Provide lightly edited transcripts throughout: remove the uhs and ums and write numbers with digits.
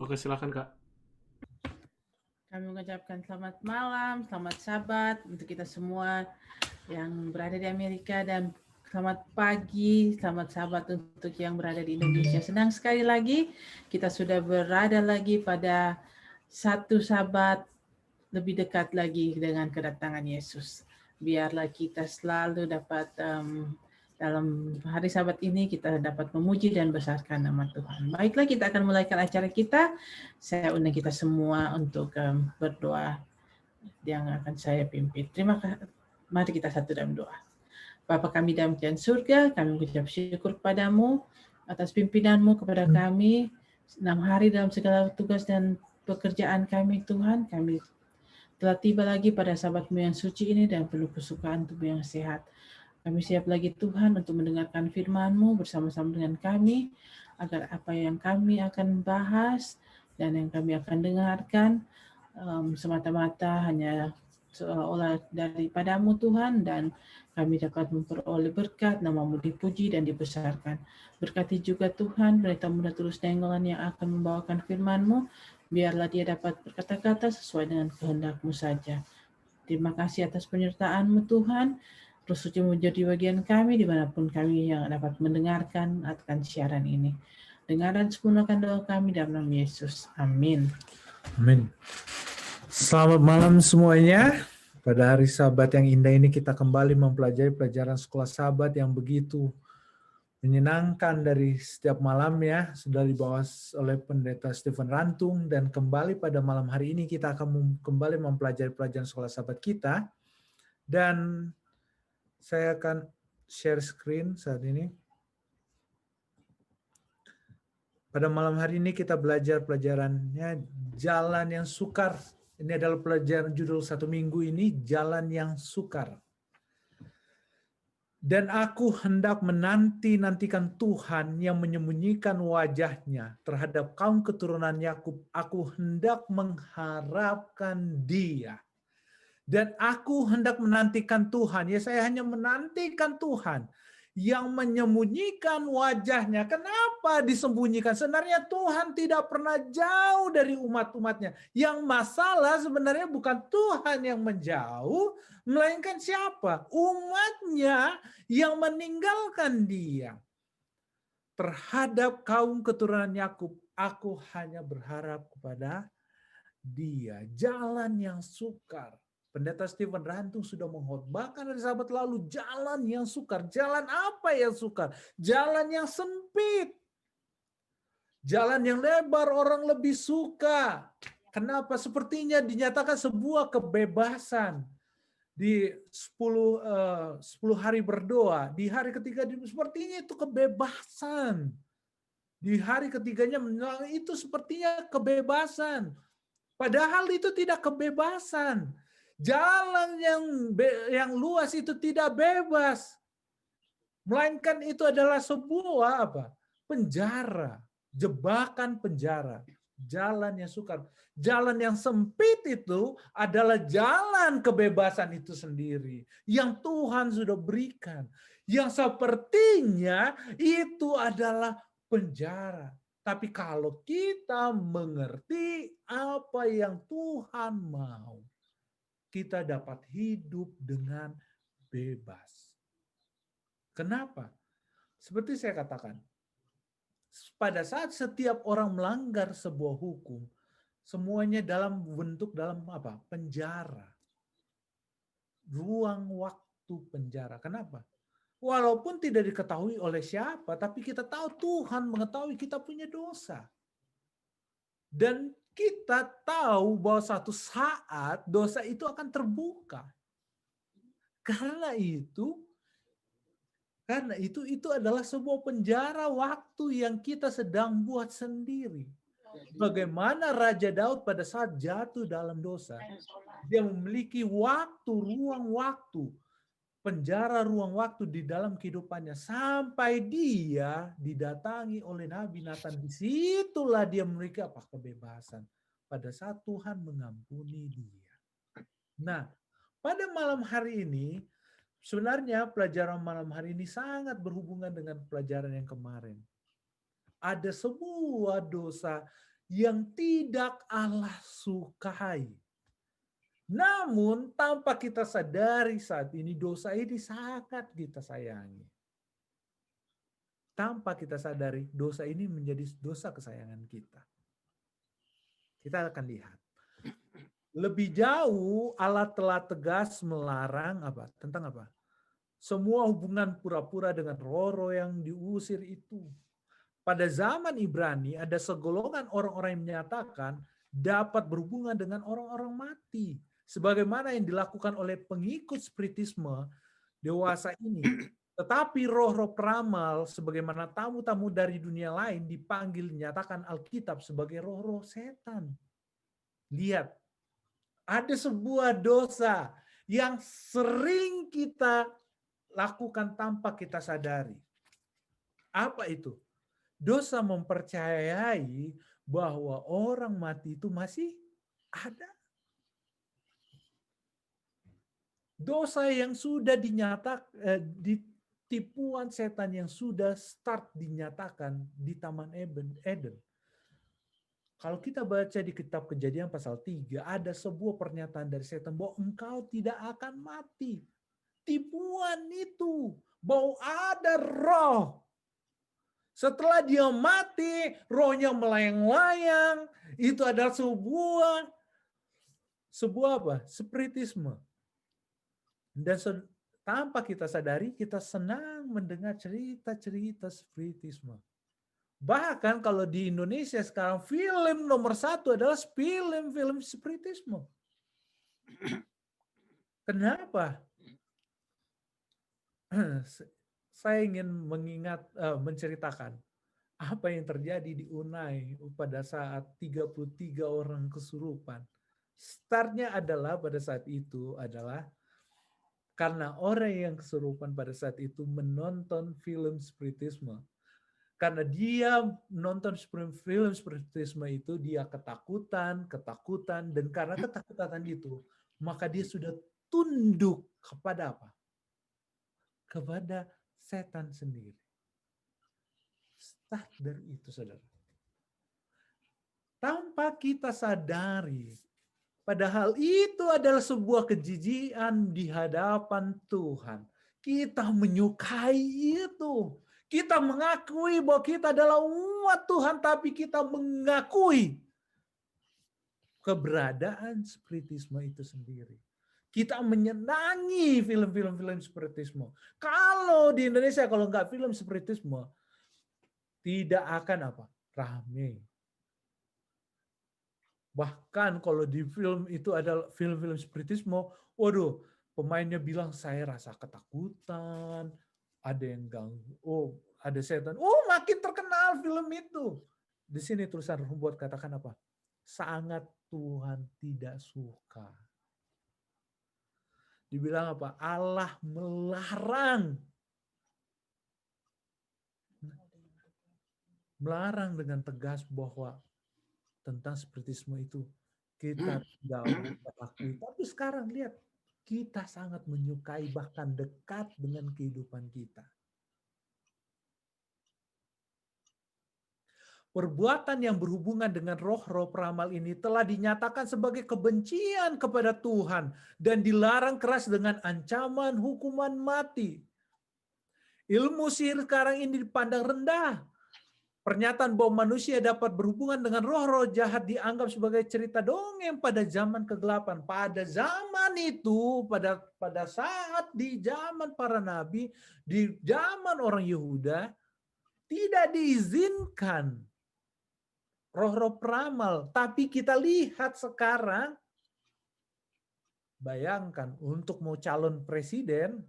Oke, silakan Kak. Kami mengucapkan selamat malam, selamat Sabat untuk kita semua yang berada di Amerika, dan selamat pagi, selamat Sabat untuk yang berada di Indonesia. Senang sekali lagi kita sudah berada lagi pada satu Sabat lebih dekat lagi dengan kedatangan Yesus. Biarlah kita selalu dapat dalam hari Sabat ini kita dapat memuji dan besarkan nama Tuhan. Baiklah, kita akan mulaikan acara kita. Saya undang kita semua untuk berdoa yang akan saya pimpin. Terima kasih. Mari kita satu dalam doa. Bapa kami dalam kerajaan surga, kami mengucap syukur padamu atas pimpinanmu kepada kami 6 hari dalam segala tugas dan pekerjaan kami, Tuhan. Kami telah tiba lagi pada Sabatmu yang suci ini dan penuh kesukaan tubuh yang sehat. Kami siap lagi Tuhan untuk mendengarkan firman-Mu bersama-sama dengan kami, agar apa yang kami akan bahas dan yang kami akan dengarkan semata-mata hanya seolah daripadamu Tuhan, dan kami dapat memperoleh berkat, nama-Mu dipuji dan dibesarkan. Berkati juga Tuhan pendeta muda Tulus Nainggolan yang akan membawakan firman-Mu, biarlah dia dapat berkata-kata sesuai dengan kehendak-Mu saja. Terima kasih atas penyertaan-Mu Tuhan. Roh Suci menjadi bagian kami dimanapun kami yang dapat mendengarkan akan siaran ini. Dengar dan sempurnakan doa kami dalam nama Yesus. Amin. Amin. Selamat malam semuanya. Pada hari Sabat yang indah ini kita kembali mempelajari pelajaran sekolah Sabat yang begitu menyenangkan dari setiap malamnya. Sudah dibawa oleh Pendeta Stephen Rantung, dan kembali pada malam hari ini kita akan kembali mempelajari pelajaran sekolah Sabat kita. Dan saya akan share screen saat ini. Pada malam hari ini kita belajar pelajarannya Jalan yang Sukar. Ini adalah pelajaran judul satu minggu ini, Jalan yang Sukar. Dan aku hendak menanti-nantikan Tuhan yang menyembunyikan wajahnya terhadap kaum keturunan Yakub. Aku hendak mengharapkan Dia. Dan aku hendak menantikan Tuhan. Ya, saya hanya menantikan Tuhan yang menyembunyikan wajahnya. Kenapa disembunyikan? Sebenarnya Tuhan tidak pernah jauh dari umat-umatnya. Yang masalah sebenarnya bukan Tuhan yang menjauh, melainkan siapa? Umatnya yang meninggalkan Dia. Terhadap kaum keturunan Yakub, aku hanya berharap kepada Dia. Jalan yang sukar. Pendeta Stephen Rantung sudah mengkhotbahkan dari Sabat lalu, jalan yang sukar. Jalan apa yang sukar? Jalan yang sempit. Jalan yang lebar orang lebih suka. Kenapa? Sepertinya dinyatakan sebuah kebebasan. Di 10 hari berdoa, di hari ketiga sepertinya itu kebebasan. Di hari ketiganya itu sepertinya kebebasan. Padahal itu tidak kebebasan. Jalan yang luas itu tidak bebas. Melainkan itu adalah sebuah penjara, jebakan penjara. Jalan yang sukar. Jalan yang sempit itu adalah jalan kebebasan itu sendiri. Yang Tuhan sudah berikan. Yang sepertinya itu adalah penjara. Tapi kalau kita mengerti apa yang Tuhan mau, kita dapat hidup dengan bebas. Kenapa? Seperti saya katakan, pada saat setiap orang melanggar sebuah hukum, semuanya dalam penjara. Ruang waktu penjara. Kenapa? Walaupun tidak diketahui oleh siapa, tapi kita tahu Tuhan mengetahui kita punya dosa. Dan kita tahu bahwa suatu saat dosa itu akan terbuka. Karena itu adalah sebuah penjara waktu yang kita sedang buat sendiri. Bagaimana Raja Daud pada saat jatuh dalam dosa, dia memiliki ruang waktu, penjara ruang waktu di dalam kehidupannya sampai dia didatangi oleh Nabi Nathan. Disitulah dia memiliki kebebasan pada saat Tuhan mengampuni dia. Nah, pada malam hari ini sebenarnya pelajaran malam hari ini sangat berhubungan dengan pelajaran yang kemarin. Ada sebuah dosa yang tidak Allah sukai. Namun tanpa kita sadari saat ini dosa ini sangat kita sayangi. Tanpa kita sadari dosa ini menjadi dosa kesayangan kita. Kita akan lihat. Lebih jauh Allah telah tegas melarang apa? Tentang apa? Semua hubungan pura-pura dengan roh-roh yang diusir itu. Pada zaman Ibrani ada segolongan orang-orang yang menyatakan dapat berhubungan dengan orang-orang mati. Sebagaimana yang dilakukan oleh pengikut spiritisme dewasa ini. Tetapi roh-roh peramal sebagaimana tamu-tamu dari dunia lain dipanggil dinyatakan Alkitab sebagai roh-roh setan. Lihat, ada sebuah dosa yang sering kita lakukan tanpa kita sadari. Apa itu? Dosa mempercayai bahwa orang mati itu masih ada. Dosa yang sudah dinyatakan, tipuan setan yang sudah start dinyatakan di Taman Eden. Kalau kita baca di kitab Kejadian pasal 3, ada sebuah pernyataan dari setan bahwa engkau tidak akan mati. Tipuan itu, bahwa ada roh. Setelah dia mati, rohnya melayang-layang. Itu adalah sebuah apa? Spiritisme. Dan tanpa kita sadari, kita senang mendengar cerita-cerita spiritisme. Bahkan kalau di Indonesia sekarang film nomor 1 adalah film spiritisme. Kenapa? Saya ingin menceritakan apa yang terjadi di Unai pada saat 33 orang kesurupan. Startnya adalah pada saat itu adalah karena orang yang kesurupan pada saat itu menonton film spiritisme. Karena dia nonton film spiritisme itu, dia ketakutan, dan karena ketakutan itu, maka dia sudah tunduk kepada apa? Kepada setan sendiri. Start dari itu, saudara. Tanpa kita sadari, padahal itu adalah sebuah kejijian di hadapan Tuhan. Kita menyukai itu. Kita mengakui bahwa kita adalah umat Tuhan, tapi kita mengakui keberadaan spiritisme itu sendiri. Kita menyenangi film-film spiritisme. Kalau di Indonesia, kalau nggak film spiritisme, tidak akan apa? Rame. Bahkan kalau di film itu ada film-film spiritisme, waduh, pemainnya bilang saya rasa ketakutan, ada yang ganggu, ada setan, makin terkenal film itu. Di sini tulisan Roh buat katakan apa? Sangat Tuhan tidak suka. Dibilang apa? Allah melarang. Melarang dengan tegas bahwa tentang spiritisme itu kita tidak lakui. Tapi sekarang lihat, kita sangat menyukai, bahkan dekat dengan kehidupan kita. Perbuatan yang berhubungan dengan roh-roh peramal ini telah dinyatakan sebagai kebencian kepada Tuhan dan dilarang keras dengan ancaman hukuman mati. Ilmu sihir sekarang ini dipandang rendah. Pernyataan bahwa manusia dapat berhubungan dengan roh-roh jahat dianggap sebagai cerita dongeng pada zaman kegelapan. Pada zaman itu, pada saat di zaman para nabi, di zaman orang Yehuda, tidak diizinkan roh-roh peramal. Tapi kita lihat sekarang, bayangkan untuk mau calon presiden,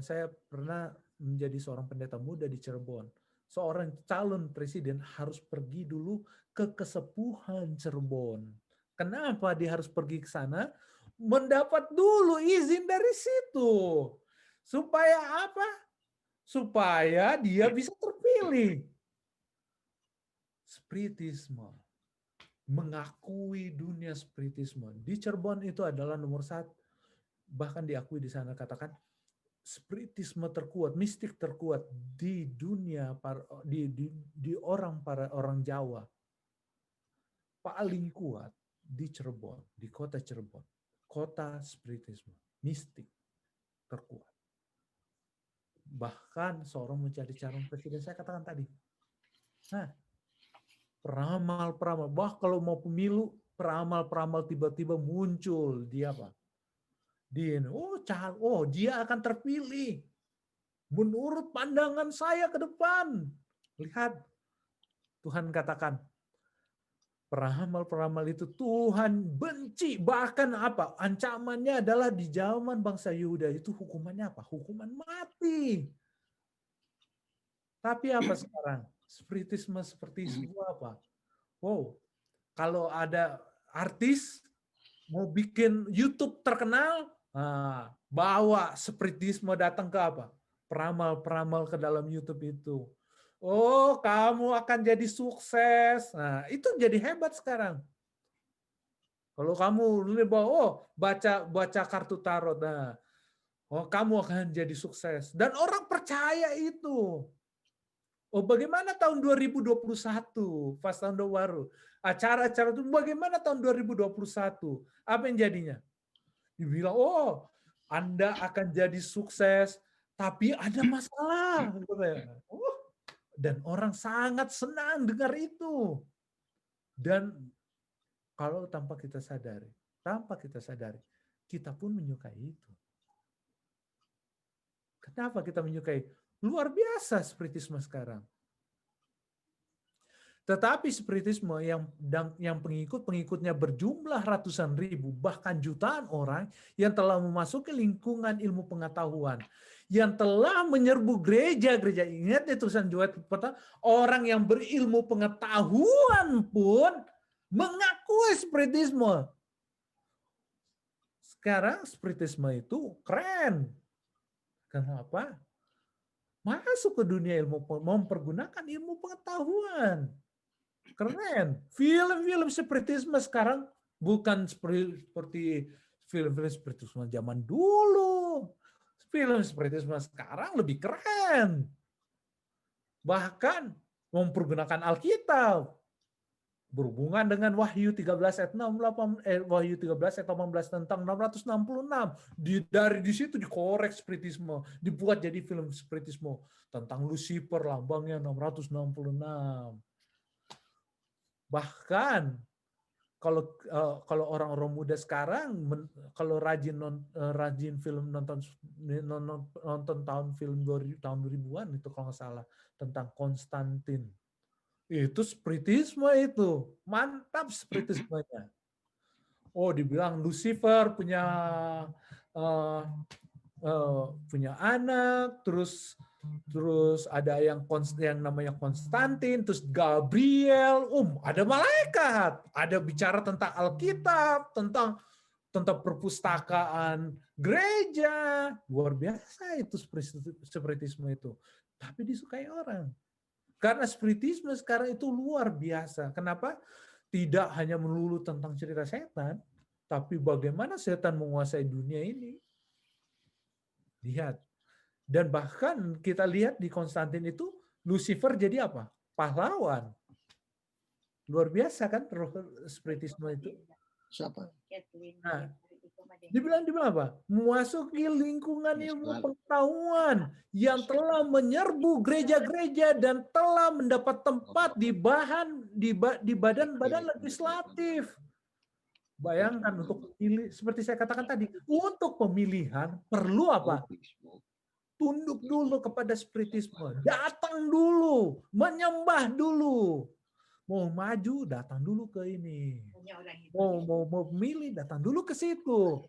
saya pernah menjadi seorang pendeta muda di Cirebon. Seorang calon presiden harus pergi dulu ke Kesepuhan Cirebon. Kenapa dia harus pergi ke sana? Mendapat dulu izin dari situ. Supaya apa? Supaya dia bisa terpilih. Spiritisme. Mengakui dunia spiritisme. Di Cirebon itu adalah nomor 1. Bahkan diakui di sana, katakan spiritisme terkuat, mistik terkuat di dunia di orang Jawa paling kuat di Cirebon, di kota Cirebon. Kota spiritisme, mistik terkuat. Bahkan seorang menjadi calon presiden, saya katakan tadi. Nah, peramal-peramal, kalau mau pemilu, peramal-peramal tiba-tiba muncul dia apa? Dia akan terpilih. Menurut pandangan saya ke depan. Lihat, Tuhan katakan, peramal-peramal itu Tuhan benci. Bahkan apa? Ancamannya adalah di zaman bangsa Yehuda itu hukumannya apa? Hukuman mati. Tapi apa sekarang? Spiritisme seperti semua apa? Wow, kalau ada artis mau bikin YouTube terkenal, bawa spiritisme datang ke apa? Peramal-peramal ke dalam YouTube itu. Oh, kamu akan jadi sukses. Nah, itu jadi hebat sekarang. Kalau kamu baca kartu tarot, kamu akan jadi sukses. Dan orang percaya itu. Oh, bagaimana tahun 2021 pas tahun baru? Acara-acara itu bagaimana tahun 2021? Apa yang jadinya? Dibilang, Anda akan jadi sukses, tapi ada masalah. Dan orang sangat senang dengar itu. Dan kalau tanpa kita sadari, kita pun menyukai itu. Kenapa kita menyukai? Luar biasa spiritisme sekarang. Tetapi spiritisme yang pengikutnya berjumlah ratusan ribu, bahkan jutaan orang yang telah memasuki lingkungan ilmu pengetahuan, yang telah menyerbu gereja-gereja. Ingat tulisan Joel, orang yang berilmu pengetahuan pun mengakui spiritisme. Sekarang spiritisme itu keren. Kenapa? Masuk ke dunia ilmu, mempergunakan ilmu pengetahuan. Keren. Film-film spiritisme sekarang bukan seperti film-film spiritisme zaman dulu. Film spiritisme sekarang lebih keren. Bahkan mempergunakan Alkitab. Berhubungan dengan Wahyu 13 ayat 18 tentang 666. Dari di situ dikorek spiritisme, dibuat jadi film spiritisme tentang Lucifer, lambangnya 666. Bahkan kalau orang-orang muda sekarang kalau rajin film nonton tahun 2000-an itu kalau nggak salah tentang Konstantin. Itu spiritisme itu. Mantap spiritismenya. Oh, dibilang Lucifer punya anak, terus ada yang namanya Konstantin, terus Gabriel, ada malaikat, ada bicara tentang Alkitab, tentang perpustakaan gereja. Luar biasa itu spiritisme itu. Tapi disukai orang. Karena spiritisme sekarang itu luar biasa. Kenapa? Tidak hanya melulu tentang cerita setan, tapi bagaimana setan menguasai dunia ini. Lihat. Dan bahkan kita lihat di Konstantin itu, Lucifer jadi apa? Pahlawan. Luar biasa kan spiritisme itu. Siapa? Nah, dibilang apa? Memasuki lingkungan ilmu pengetahuan yang telah menyerbu gereja-gereja dan telah mendapat tempat di badan-badan legislatif. Bayangkan untuk pilih, seperti saya katakan tadi, untuk pemilihan perlu apa? Tunduk dulu kepada spiritisme. Datang dulu, menyembah dulu. Mau maju, datang dulu ke ini. Mau memilih, datang dulu ke situ.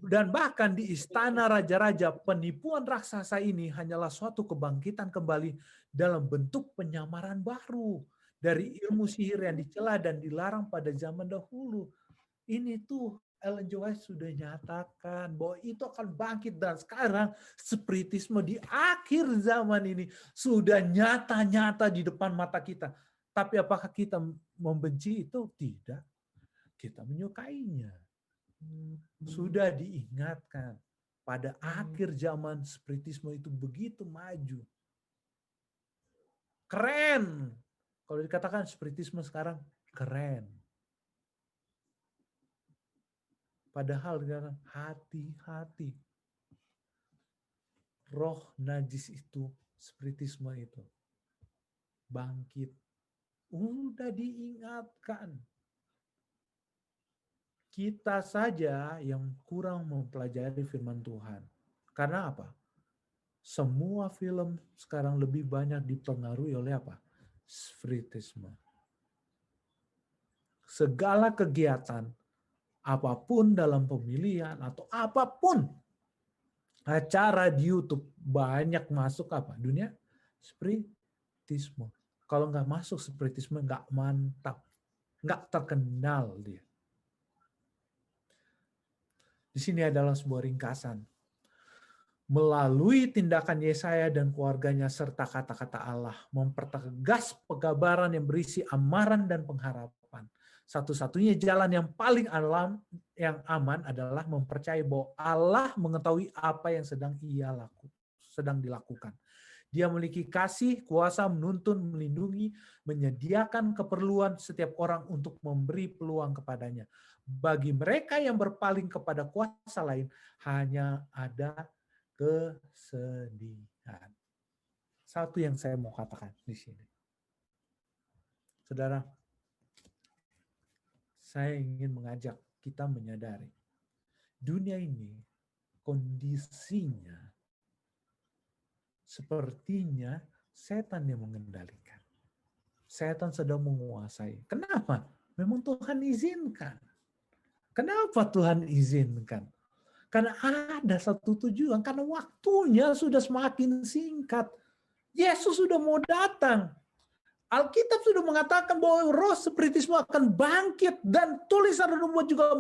Dan bahkan di istana raja-raja, penipuan raksasa ini hanyalah suatu kebangkitan kembali dalam bentuk penyamaran baru dari ilmu sihir yang dicela dan dilarang pada zaman dahulu. Ini tuh Ellen G. White sudah nyatakan bahwa itu akan bangkit, dan sekarang spiritisme di akhir zaman ini sudah nyata-nyata di depan mata kita. Tapi apakah kita membenci itu? Tidak. Kita menyukainya. Sudah diingatkan. Pada akhir zaman spiritisme itu begitu maju. Keren. Kalau dikatakan spiritisme sekarang keren. Padahal dikatakan hati-hati. Roh najis itu, spiritisme itu. Bangkit. Udah diingatkan. Kita saja yang kurang mempelajari firman Tuhan. Karena apa? Semua film sekarang lebih banyak dipengaruhi oleh apa? Spiritisme. Segala kegiatan, apapun dalam pemilihan atau apapun, acara di YouTube banyak masuk apa? Dunia spiritisme. Kalau nggak masuk spiritisme nggak mantap, nggak terkenal dia. Di sini adalah sebuah ringkasan. Melalui tindakan Yesaya dan keluarganya serta kata-kata Allah, mempertegas pegabaran yang berisi amaran dan pengharapan. Satu-satunya jalan yang paling aman adalah mempercayai bahwa Allah mengetahui apa yang sedang dilakukan. Dia memiliki kasih, kuasa, menuntun, melindungi, menyediakan keperluan setiap orang untuk memberi peluang kepadanya. Bagi mereka yang berpaling kepada kuasa lain, hanya ada kesedihan. Satu yang saya mau katakan di sini. Saudara, saya ingin mengajak kita menyadari dunia ini kondisinya sepertinya setan yang mengendalikan. Setan sedang menguasai. Kenapa? Memang Tuhan izinkan. Kenapa Tuhan izinkan? Karena ada satu tujuan. Karena waktunya sudah semakin singkat. Yesus sudah mau datang. Alkitab sudah mengatakan bahwa roh spiritisme akan bangkit. Dan tulisan Roma juga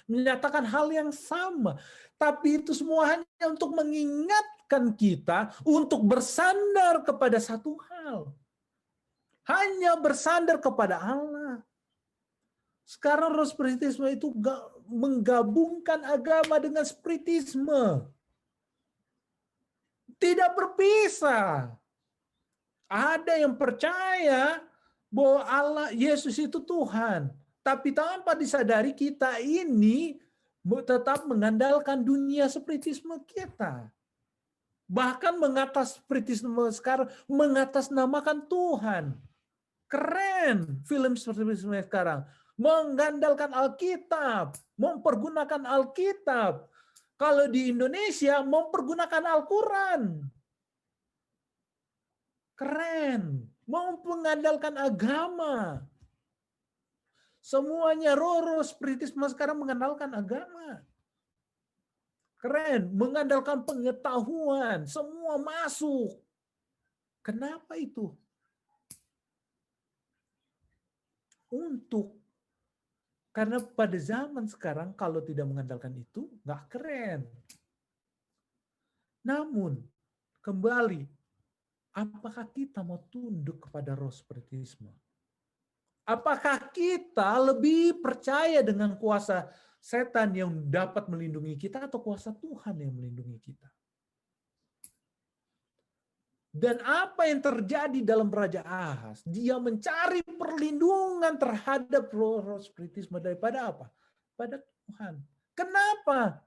menyatakan hal yang sama. Tapi itu semua hanya untuk mengingatkan kita untuk bersandar kepada satu hal. Hanya bersandar kepada Allah. Sekarang roh spiritisme itu menggabungkan agama dengan spiritisme. Tidak berpisah. Ada yang percaya bahwa Allah, Yesus itu Tuhan. Tapi tanpa disadari kita ini tetap mengandalkan dunia spiritisme kita. Bahkan mengatas spiritisme sekarang, mengatasnamakan Tuhan. Keren film spiritisme sekarang. Mengandalkan Alkitab, mempergunakan Alkitab. Kalau di Indonesia, mempergunakan Al-Quran. Keren. Mau mengandalkan agama. Semuanya roh spiritisme sekarang mengandalkan agama. Keren. Mengandalkan pengetahuan. Semua masuk. Kenapa itu? Karena pada zaman sekarang kalau tidak mengandalkan itu, nggak keren. Namun, kembali, apakah kita mau tunduk kepada roh spiritisme? Apakah kita lebih percaya dengan kuasa setan yang dapat melindungi kita atau kuasa Tuhan yang melindungi kita? Dan apa yang terjadi dalam Raja Ahaz? Dia mencari perlindungan terhadap roh spiritisme daripada apa? Pada Tuhan. Kenapa?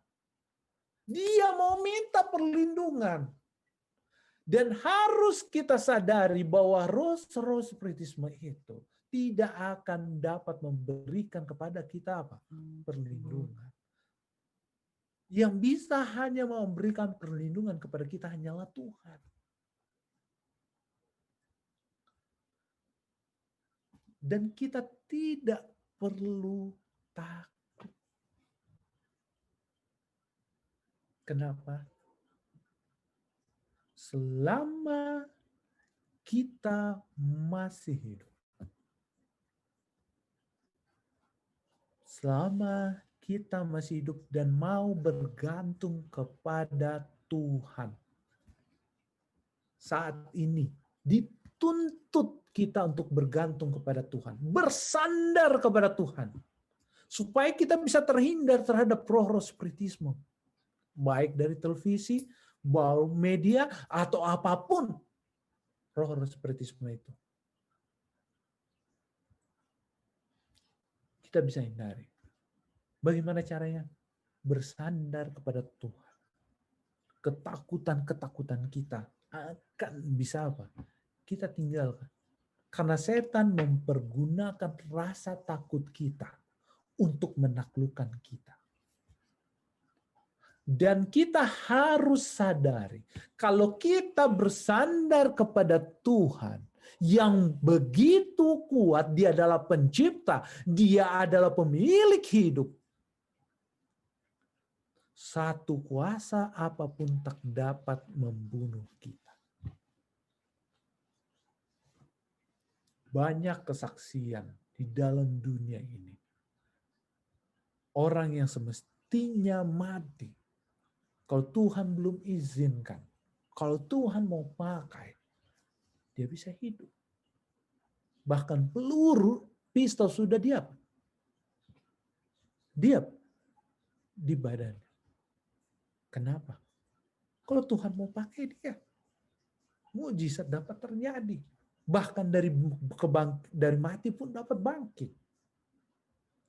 Dia mau minta perlindungan. Dan harus kita sadari bahwa roh spiritisme itu tidak akan dapat memberikan kepada kita apa? Perlindungan. Yang bisa hanya memberikan perlindungan kepada kita hanyalah Tuhan. Dan kita tidak perlu takut. Kenapa? Selama kita masih hidup. Selama kita masih hidup dan mau bergantung kepada Tuhan. Saat ini dituntut kita untuk bergantung kepada Tuhan. Bersandar kepada Tuhan. supaya kita bisa terhindar terhadap roh-roh spiritisme, baik dari televisi, media, atau apapun roh-roh spiritisme itu. Kita bisa hindari. Bagaimana caranya? Bersandar kepada Tuhan. Ketakutan-ketakutan kita akan bisa apa? Kita tinggalkan. Karena setan mempergunakan rasa takut kita untuk menaklukkan kita. Dan kita harus sadari, kalau kita bersandar kepada Tuhan yang begitu kuat, Dia adalah pencipta, Dia adalah pemilik hidup. Satu kuasa apapun tak dapat membunuh kita. Banyak kesaksian di dalam dunia ini. Orang yang semestinya mati, kalau Tuhan belum izinkan, kalau Tuhan mau pakai, dia bisa hidup. Bahkan peluru, pistol sudah diap di badan. Kenapa? Kalau Tuhan mau pakai dia, mukjizat dapat terjadi. Bahkan dari mati pun dapat bangkit.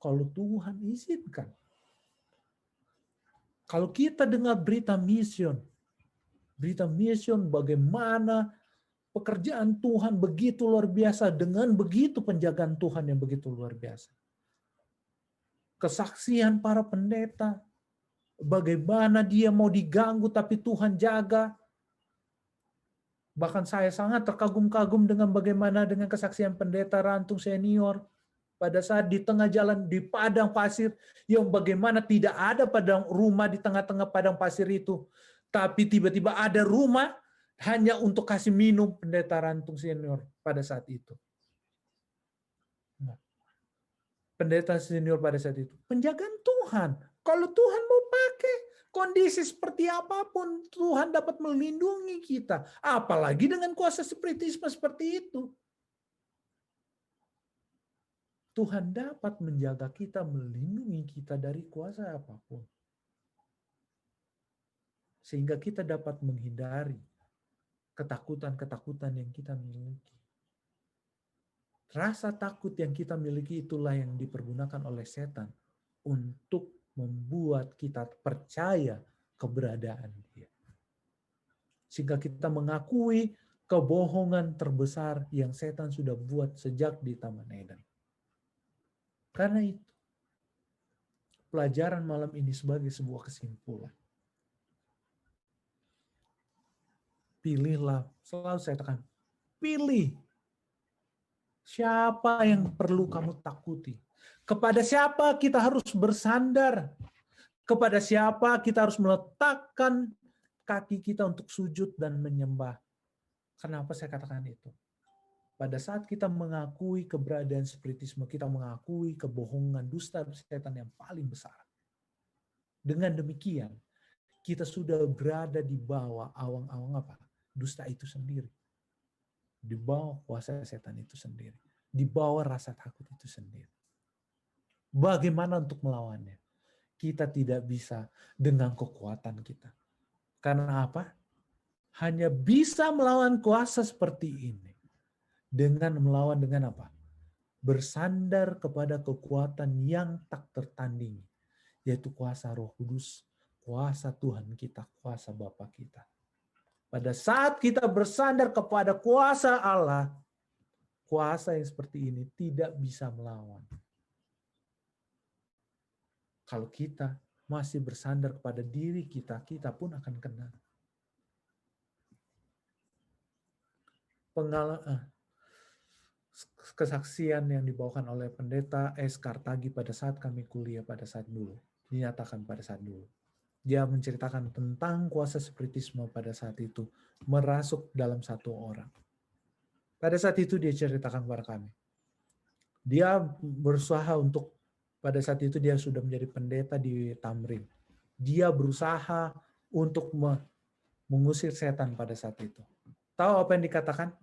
Kalau Tuhan izinkan. Kalau kita dengar berita mission bagaimana pekerjaan Tuhan begitu luar biasa dengan begitu penjagaan Tuhan yang begitu luar biasa. Kesaksian para pendeta, bagaimana dia mau diganggu tapi Tuhan jaga. Bahkan saya sangat terkagum-kagum dengan bagaimana dengan kesaksian pendeta Rantung senior pada saat di tengah jalan di padang pasir yang bagaimana tidak ada padang rumah di tengah-tengah padang pasir itu, tapi tiba-tiba ada rumah hanya untuk kasih minum pendeta Rantung senior pada saat itu. Pendeta senior pada saat itu penjagaan Tuhan. Kalau Tuhan mau pakai, kondisi seperti apapun Tuhan dapat melindungi kita. Apalagi dengan kuasa spiritisme seperti itu. Tuhan dapat menjaga kita, melindungi kita dari kuasa apapun. Sehingga kita dapat menghindari ketakutan-ketakutan yang kita miliki. Rasa takut yang kita miliki itulah yang dipergunakan oleh setan untuk membuat kita percaya keberadaan Dia. Sehingga kita mengakui kebohongan terbesar yang setan sudah buat sejak di Taman Eden. Karena itu, pelajaran malam ini sebagai sebuah kesimpulan. Pilihlah, selalu saya tekan, pilih. Siapa yang perlu kamu takuti? Kepada siapa kita harus bersandar? Kepada siapa kita harus meletakkan kaki kita untuk sujud dan menyembah? Kenapa saya katakan itu? Pada saat kita mengakui keberadaan spiritisme, kita mengakui kebohongan dusta setan yang paling besar. Dengan demikian, kita sudah berada di bawah awang-awang apa? Dusta itu sendiri. Di bawah kuasa setan itu sendiri. Di bawah rasa takut itu sendiri. Bagaimana untuk melawannya? Kita tidak bisa dengan kekuatan kita. Karena apa? Hanya bisa melawan kuasa seperti ini. Dengan melawan dengan apa? Bersandar kepada kekuatan yang tak tertandingi. Yaitu kuasa Roh Kudus, kuasa Tuhan kita, kuasa Bapa kita. Pada saat kita bersandar kepada kuasa Allah, kuasa yang seperti ini tidak bisa melawan. Kalau kita masih bersandar kepada diri kita, kita pun akan kena. Kesaksian yang dibawakan oleh pendeta S. Kartagi pada saat kami kuliah pada saat dulu, dinyatakan pada saat dulu. Dia menceritakan tentang kuasa spiritisme pada saat itu merasuk dalam satu orang. Pada saat itu dia ceritakan kepada kami. Dia berusaha untuk, pada saat itu dia sudah menjadi pendeta di Tamrin. Dia berusaha untuk mengusir setan pada saat itu. Tahu apa yang dikatakan?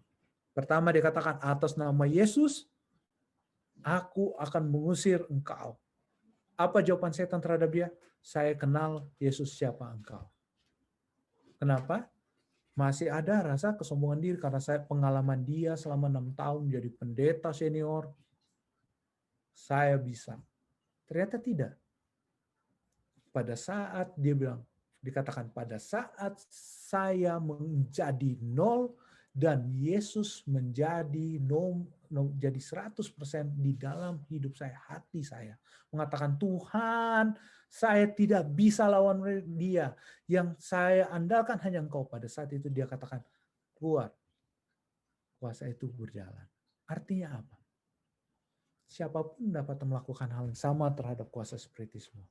Pertama dikatakan, atas nama Yesus, aku akan mengusir engkau. Apa jawaban setan terhadap dia? Saya kenal Yesus siapa engkau. Kenapa? Masih ada rasa kesombongan diri karena saya pengalaman dia selama 6 tahun jadi pendeta senior. Saya bisa. Ternyata tidak. Pada saat dia bilang, dikatakan pada saat saya menjadi nol dan Yesus menjadi jadi 100% di dalam hidup saya, hati saya. Mengatakan, Tuhan, saya tidak bisa lawan dia. Yang saya andalkan hanya engkau. Pada saat itu dia katakan, keluar. Kuasa itu berjalan. Artinya apa? Siapapun dapat melakukan hal yang sama terhadap kuasa spiritisme.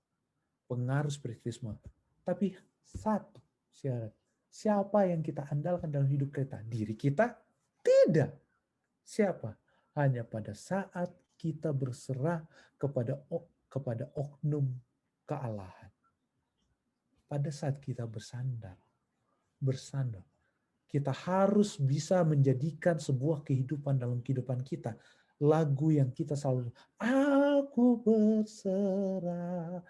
Pengaruh spiritisme. Tapi satu syarat. Siapa yang kita andalkan dalam hidup kita? Diri kita? Tidak. Siapa? Hanya pada saat kita berserah kepada oknum kealahan. Pada saat kita bersandar. Kita harus bisa menjadikan sebuah kehidupan dalam kehidupan kita. Lagu yang kita selalu, aku berserah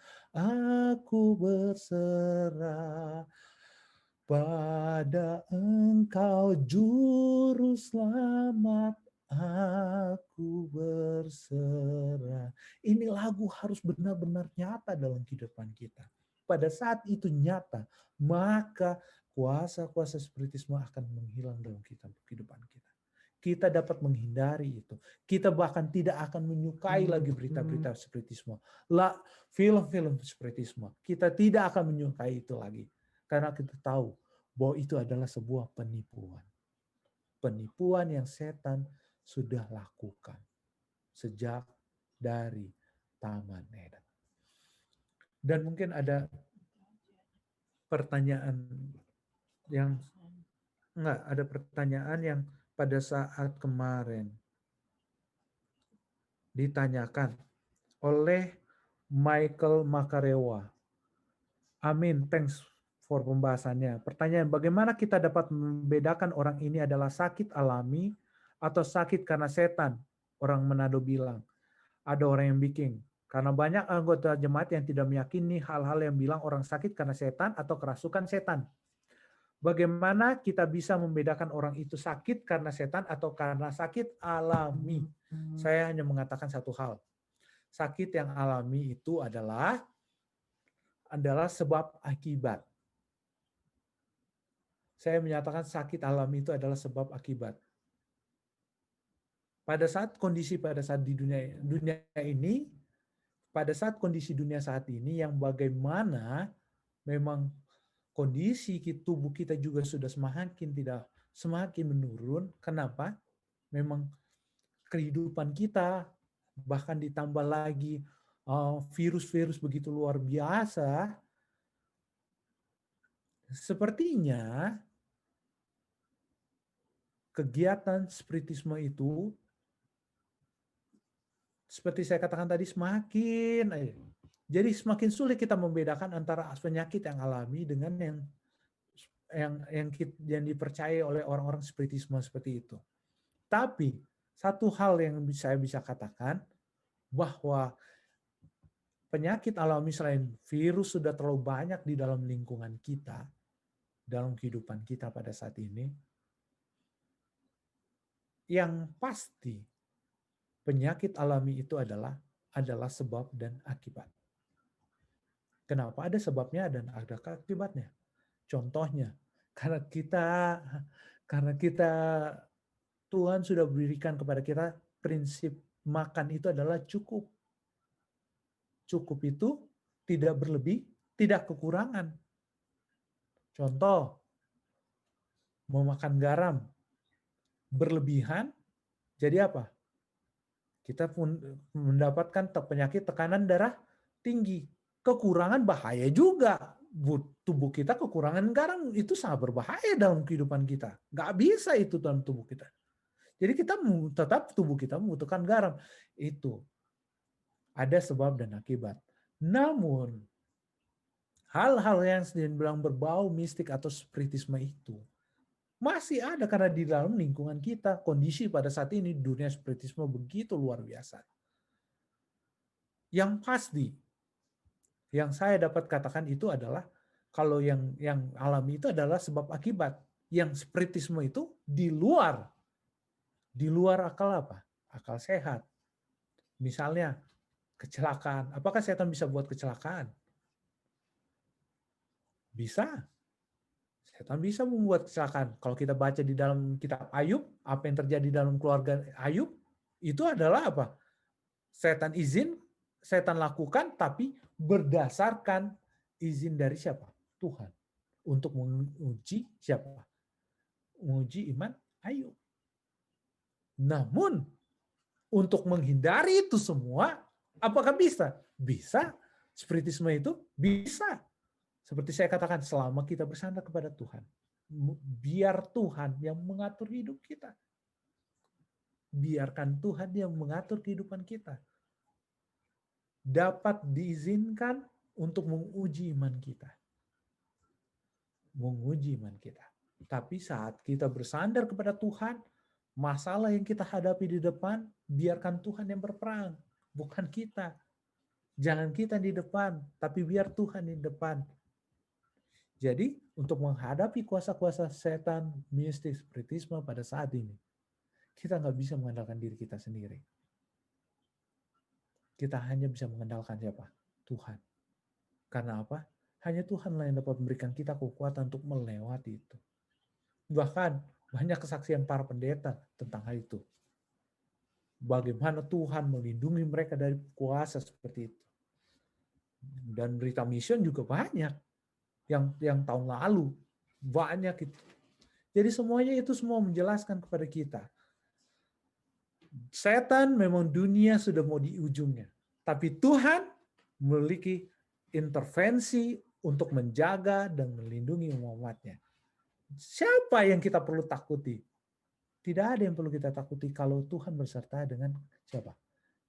pada engkau juru selamat, aku berserah. Ini lagu harus benar-benar nyata dalam kehidupan kita. Pada saat itu nyata, maka kuasa-kuasa spiritisme akan menghilang dalam kehidupan kita. Kita dapat menghindari itu. Kita bahkan tidak akan menyukai lagi berita-berita spiritisme. Film-film spiritisme. Kita tidak akan menyukai itu lagi. Karena kita tahu bahwa itu adalah sebuah penipuan. Penipuan yang setan sudah lakukan sejak dari Taman Eden. Dan mungkin ada pertanyaan yang pada saat kemarin ditanyakan oleh Michael Makarewa. Amin, thanks for pembahasannya. Pertanyaan, bagaimana kita dapat membedakan orang ini adalah sakit alami atau sakit karena setan? Orang Manado bilang. Ada orang yang bikin. Karena banyak anggota jemaat yang tidak meyakini hal-hal yang bilang orang sakit karena setan atau kerasukan setan. Bagaimana kita bisa membedakan orang itu sakit karena setan atau karena sakit alami? Saya hanya mengatakan satu hal. Sakit yang alami itu adalah sebab akibat. Saya menyatakan sakit alami itu adalah sebab akibat. Pada saat di dunia ini, pada saat kondisi dunia saat ini yang bagaimana memang kondisi tubuh kita juga sudah semakin menurun. Kenapa? Memang kehidupan kita bahkan ditambah lagi virus-virus begitu luar biasa. Sepertinya kegiatan spiritisme itu seperti saya katakan tadi jadi semakin sulit kita membedakan antara penyakit yang alami dengan yang dipercaya oleh orang-orang spiritisme seperti itu. Tapi satu hal yang saya bisa katakan bahwa penyakit alami selain virus sudah terlalu banyak di dalam lingkungan kita, dalam kehidupan kita pada saat ini, yang pasti penyakit alami itu adalah sebab dan akibat. Kenapa? Ada sebabnya dan ada akibatnya. Contohnya, karena kita Tuhan sudah berikan kepada kita prinsip makan itu adalah cukup. Cukup itu tidak berlebih, tidak kekurangan. Contoh, memakan garam berlebihan, jadi apa? Kita pun mendapatkan penyakit tekanan darah tinggi. Kekurangan bahaya juga. Tubuh kita kekurangan garam itu sangat berbahaya dalam kehidupan kita. Nggak bisa itu dalam tubuh kita. Jadi kita tetap tubuh kita membutuhkan garam. Itu ada sebab dan akibat. Namun hal-hal yang dibilang berbau mistik atau spiritisme itu masih ada karena di dalam lingkungan kita kondisi pada saat ini dunia spiritisme begitu luar biasa. Yang pasti Yang saya dapat katakan itu adalah kalau yang alami itu adalah sebab akibat. Yang spiritisme itu di luar akal apa? Akal sehat. Misalnya kecelakaan. Apakah setan bisa buat kecelakaan? Bisa. Setan bisa membuat kecelakaan. Kalau kita baca di dalam kitab Ayub, apa yang terjadi dalam keluarga Ayub, itu adalah apa? Setan lakukan, tapi berdasarkan izin dari siapa? Tuhan. Untuk menguji siapa? Menguji iman Ayub. Namun, untuk menghindari itu semua, apakah bisa? Bisa. Spiritisme itu bisa. Seperti saya katakan, selama kita bersandar kepada Tuhan, biar Tuhan yang mengatur hidup kita. Biarkan Tuhan yang mengatur kehidupan kita. Dapat diizinkan untuk menguji iman kita. Menguji iman kita. Tapi saat kita bersandar kepada Tuhan, masalah yang kita hadapi di depan, biarkan Tuhan yang berperang, bukan kita. Jangan kita di depan, tapi biar Tuhan di depan. Jadi, untuk menghadapi kuasa-kuasa setan, mistis, spiritisme pada saat ini, kita nggak bisa mengandalkan diri kita sendiri. Kita hanya bisa mengandalkan siapa? Tuhan. Karena apa? Hanya Tuhanlah yang dapat memberikan kita kekuatan untuk melewati itu. Bahkan, banyak kesaksian para pendeta tentang hal itu. Bagaimana Tuhan melindungi mereka dari kuasa seperti itu. Dan berita mission juga banyak. Yang tahun lalu banyak itu. Jadi semuanya itu semua menjelaskan kepada kita. Setan memang dunia sudah mau di ujungnya. Tapi Tuhan memiliki intervensi untuk menjaga dan melindungi umat-Nya. Siapa yang kita perlu takuti? Tidak ada yang perlu kita takuti kalau Tuhan berserta dengan siapa?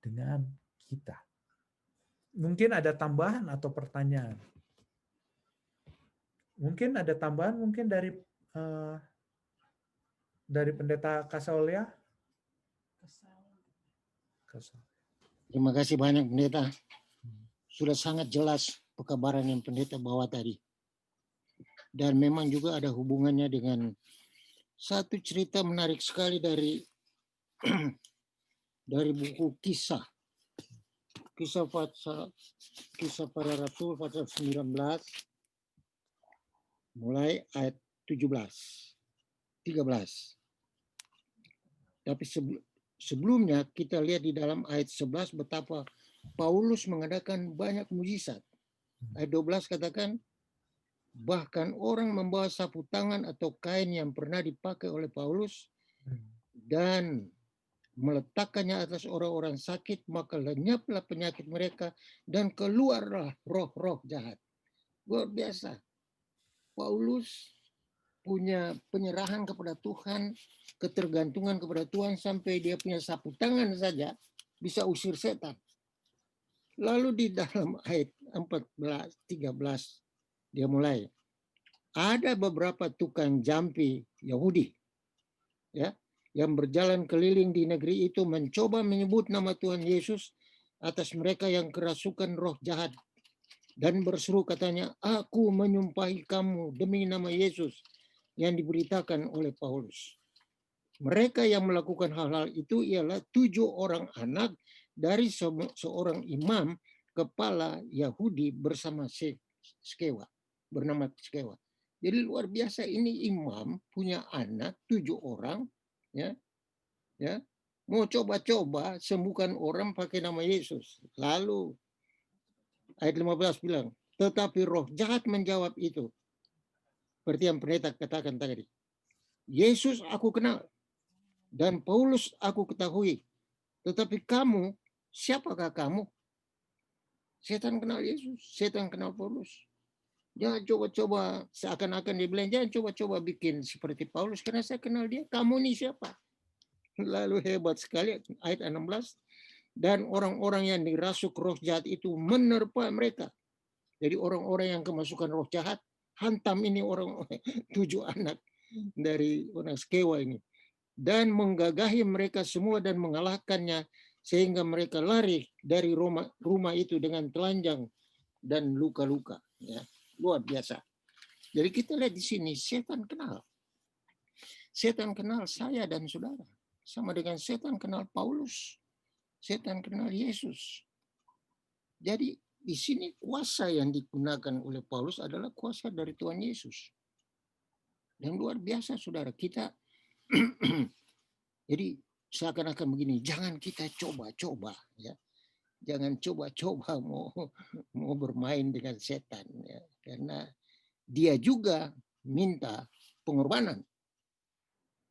Dengan kita. Mungkin ada tambahan atau pertanyaan. Mungkin ada tambahan mungkin dari pendeta Kasaulia. Terima kasih banyak pendeta. Sudah sangat jelas pekabaran yang pendeta bawa tadi. Dan memang juga ada hubungannya dengan satu cerita menarik sekali dari dari buku Kisah Para Rasul pasal 19 mulai ayat 13. Tapi sebelumnya kita lihat di dalam ayat 11 betapa Paulus mengadakan banyak mujizat. Ayat 12 katakan, bahkan orang membawa sapu tangan atau kain yang pernah dipakai oleh Paulus dan meletakkannya atas orang-orang sakit, maka lenyaplah penyakit mereka dan keluarlah roh-roh jahat. Luar biasa. Paulus punya penyerahan kepada Tuhan, ketergantungan kepada Tuhan sampai dia punya sapu tangan saja bisa usir setan. Lalu di dalam ayat 13 dia mulai. Ada beberapa tukang jampi Yahudi ya, yang berjalan keliling di negeri itu mencoba menyebut nama Tuhan Yesus atas mereka yang kerasukan roh jahat. Dan berseru katanya, aku menyumpahi kamu demi nama Yesus yang diberitakan oleh Paulus. Mereka yang melakukan hal-hal itu ialah 7 orang anak dari seorang imam kepala Yahudi bernama Skewa. Jadi luar biasa, ini imam punya anak 7 orang ya mau coba-coba sembuhkan orang pakai nama Yesus. Lalu ayat 15 bilang, tetapi roh jahat menjawab itu. Seperti yang pendeta katakan tadi. Yesus aku kenal dan Paulus aku ketahui. Tetapi kamu, siapakah kamu? Setan kenal Yesus, setan kenal Paulus. Jangan coba-coba seakan-akan dia bilang, jangan coba-coba bikin seperti Paulus karena saya kenal dia. Kamu nih siapa? Lalu hebat sekali ayat 16. Dan orang-orang yang dirasuk roh jahat itu menerpa mereka. Jadi orang-orang yang kemasukan roh jahat hantam ini orang 7 anak dari orang Skewa ini. Dan menggagahi mereka semua dan mengalahkannya sehingga mereka lari dari rumah itu dengan telanjang dan luka-luka. Ya, luar biasa. Jadi kita lihat di sini, setan kenal. Setan kenal saya dan saudara. Sama dengan setan kenal Paulus. Setan kenal Yesus. Jadi di sini kuasa yang digunakan oleh Paulus adalah kuasa dari Tuhan Yesus. Dan luar biasa saudara, kita jadi seakan-akan begini, jangan kita coba-coba ya. Jangan coba-coba mau bermain dengan setan ya. Karena dia juga minta pengorbanan.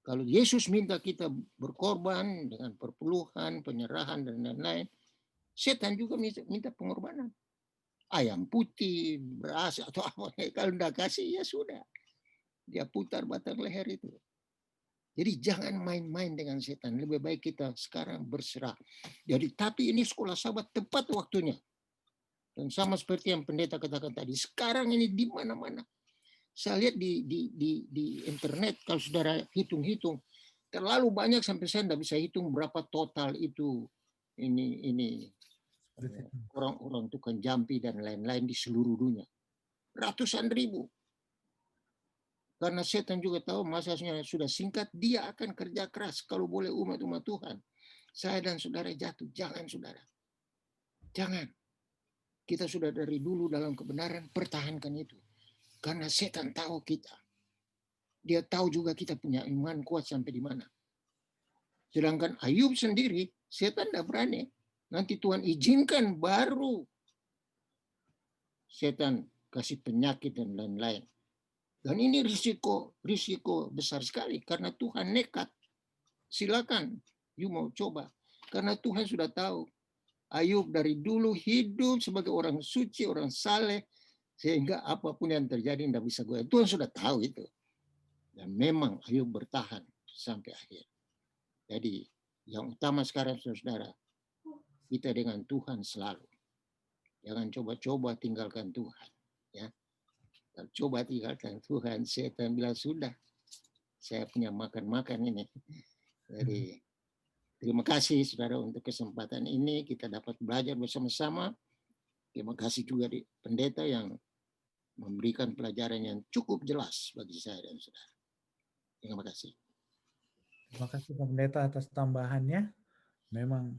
Kalau Yesus minta kita berkorban dengan perpuluhan, penyerahan dan lain-lain, setan juga minta pengorbanan. Ayam putih, beras atau apa, kalau tidak kasih ya sudah. Dia putar batang leher itu. Jadi jangan main-main dengan setan. Lebih baik kita sekarang berserah. Jadi tapi ini sekolah sahabat tepat waktunya. Dan sama seperti yang pendeta katakan tadi, sekarang ini di mana-mana. Saya lihat di internet, kalau saudara hitung-hitung, terlalu banyak sampai saya tidak bisa hitung berapa total itu ini orang-orang tukang jampi dan lain-lain di seluruh dunia. Ratusan ribu. Karena setan juga tahu masanya sudah singkat, dia akan kerja keras kalau boleh umat-umat Tuhan. Saya dan saudara jatuh, jangan saudara. Jangan. Kita sudah dari dulu dalam kebenaran, pertahankan itu. Karena setan tahu kita. Dia tahu juga kita punya iman kuat sampai di mana. Sedangkan Ayub sendiri, setan tidak berani. Nanti Tuhan izinkan baru setan kasih penyakit dan lain-lain. Dan ini risiko besar sekali karena Tuhan nekat. Silakan, you mau coba. Karena Tuhan sudah tahu Ayub dari dulu hidup sebagai orang suci, orang saleh, sehingga apapun yang terjadi tidak bisa goyah. Tuhan sudah tahu itu. Dan memang Ayub bertahan sampai akhir. Jadi yang utama sekarang saudara, kita dengan Tuhan selalu. Jangan coba-coba tinggalkan Tuhan. Ya. Coba tinggalkan Tuhan, setan bilang sudah, saya punya makan-makan ini. Jadi terima kasih saudara untuk kesempatan ini, kita dapat belajar bersama-sama. Terima kasih juga di pendeta yang memberikan pelajaran yang cukup jelas bagi saya dan saudara. Terima kasih. Terima kasih Pak Pendeta atas tambahannya. Memang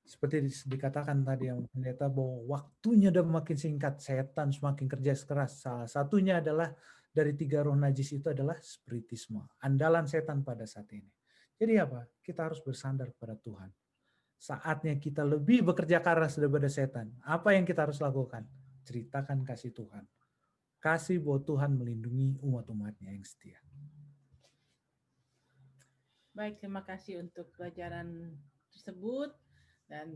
seperti dikatakan tadi yang pendeta bahwa waktunya udah makin singkat, setan semakin kerja keras. Salah satunya adalah dari 3 roh najis itu adalah spiritisme, andalan setan pada saat ini. Jadi apa? Kita harus bersandar pada Tuhan. Saatnya kita lebih bekerja keras daripada setan. Apa yang kita harus lakukan? Ceritakan kasih Tuhan. Kasih bahwa Tuhan melindungi umat-umatnya yang setia. Baik, terima kasih untuk pelajaran tersebut. Dan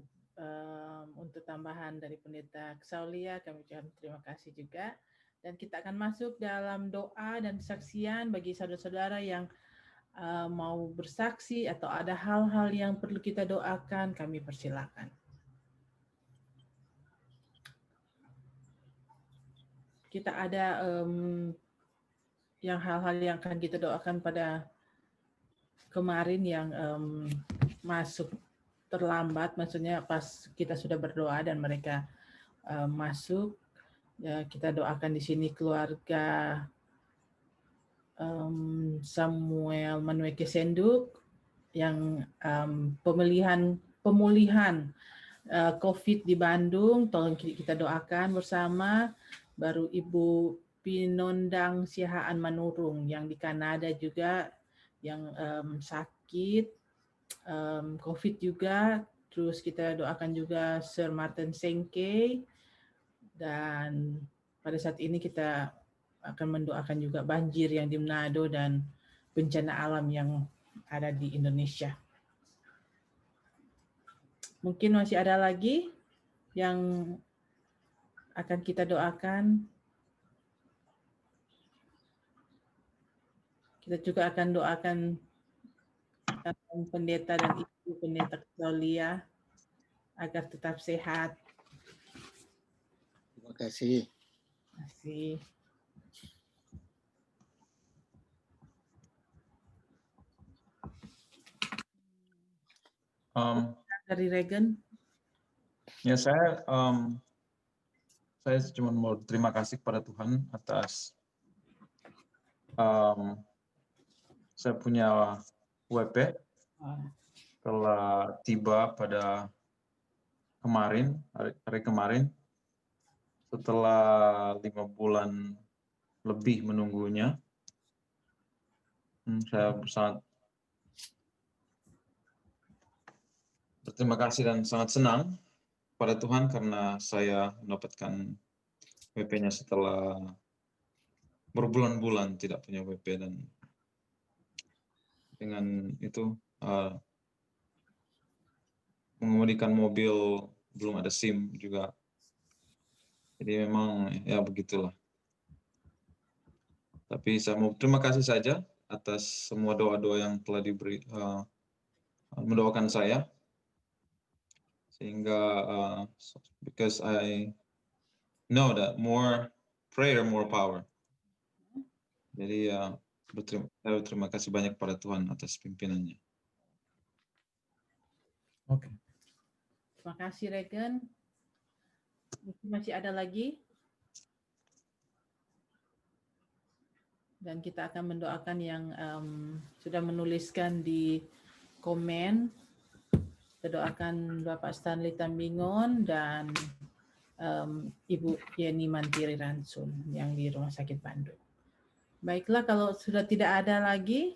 untuk tambahan dari Pendeta Saulia, kami ucapkan terima kasih juga. Dan kita akan masuk dalam doa dan kesaksian bagi saudara-saudara yang mau bersaksi atau ada hal-hal yang perlu kita doakan, kami persilakan. Kita ada yang hal-hal yang akan kita doakan pada kemarin yang masuk terlambat, maksudnya pas kita sudah berdoa dan mereka masuk, ya, kita doakan di sini keluarga Samuel Manueke Senduk yang pemulihan COVID di Bandung, tolong kita doakan bersama. Baru Ibu Pinondang Sihaan Manurung yang di Kanada juga yang sakit COVID juga. Terus kita doakan juga Sir Martin Sengke, dan pada saat ini kita akan mendoakan juga banjir yang di Manado dan bencana alam yang ada di Indonesia. Mungkin masih ada lagi yang akan kita doakan. Kita juga akan doakan pendeta dan ibu pendeta Claudia agar tetap sehat. Terima kasih. Terima kasih. Dari Regen. Ya, saya Saya cuma mau terima kasih kepada Tuhan atas saya punya WP telah tiba pada hari kemarin setelah 5 bulan lebih menunggunya. Saya sangat berterima kasih dan sangat senang pada Tuhan karena saya mendapatkan WP-nya setelah berbulan-bulan tidak punya WP, dan dengan itu mengemudikan mobil belum ada SIM juga. Jadi memang ya begitulah. Tapi saya mau terima kasih saja atas semua doa-doa yang telah diberi mendoakan saya, sehingga because I know that more prayer, more power. Jadi saya berterima kasih banyak pada Tuhan atas pimpinannya. Oke. Terima kasih Regen. Masih ada lagi? Dan kita akan mendoakan yang sudah menuliskan di komen. Kita doakan Bapak Stanley Tambingon dan Ibu Yeni Mantiri Ransun yang di Rumah Sakit Bandung. Baiklah, kalau sudah tidak ada lagi,